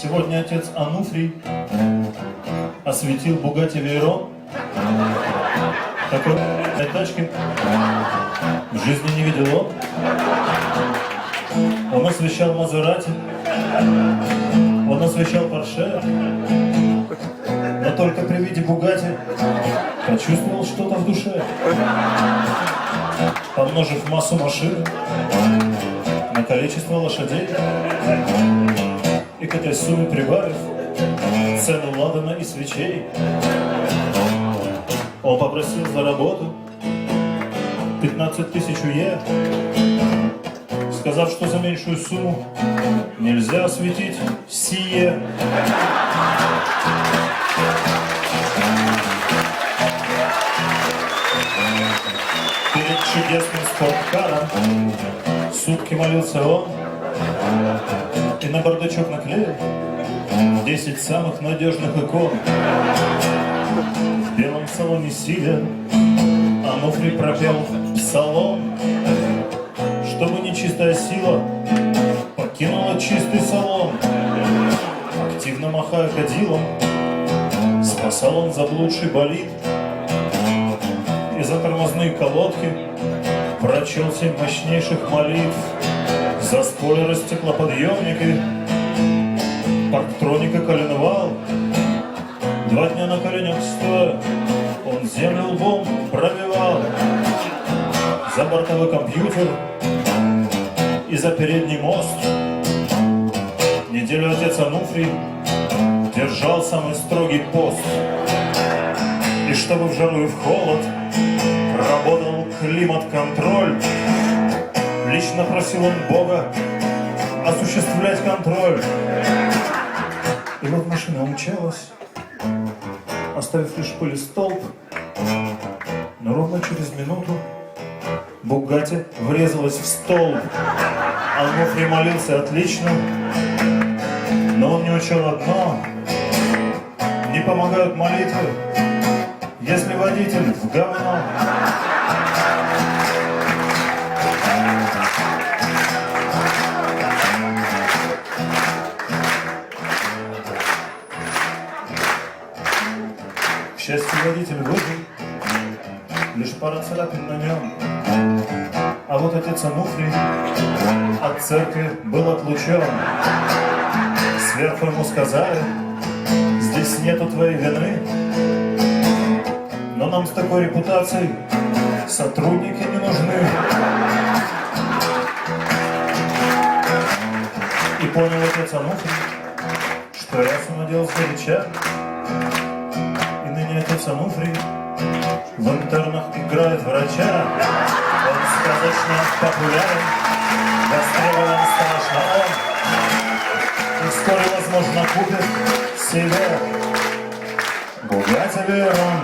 Сегодня отец Ануфрий осветил Бугатти Вейрон. Такой тачки в жизни не видел он. Он освещал Мазерати, он освещал Порше, но только при виде Бугатти почувствовал что-то в душе. Помножив массу машин на количество лошадей и к этой сумме прибавив цену ладана и свечей, он попросил за работу 15 000 уе, сказав, что за меньшую сумму нельзя осветить сие. Перед чудесным спорткаром сутки молился он и на бардачок наклеил 10 самых надежных икон. В белом салоне сидя, Ануфрий пропел псалом, чтобы нечистая сила покинула чистый салон. Активно махая кадилом, спасал он заблудший болид, и за тормозные колодки прочел 7 мощнейших молитв. За спойлеры, стеклоподъемники, парктроника коленвал. 2 дня на коленях стоя он землю лбом пробивал. За бортовой компьютер и за передний мост неделю отец Ануфрий держал самый строгий пост. И чтобы в жару и в холод работал климат-контроль, лично просил он Бога осуществлять контроль. И вот машина умчалась, оставив лишь пыль и столб. Но ровно через минуту Бугатти врезалась в столб. Ануфрий молился отлично, но он не учел одно: не помогают молитвы, если водитель в говно. К счастью, водитель выжил, лишь пара царапин на нем. А вот отец Ануфрий от церкви был отлучен. Сверху ему сказали: здесь нету твоей вины, но нам с такой репутацией сотрудники не нужны. И понял отец Ануфрий, что раз он надел сгоряча, и ныне отец Ануфрий в интернах играет врача. Он сказочно популярен, востребован страшно он, и вскоре, возможно, купит себе Бугатти Вейрон.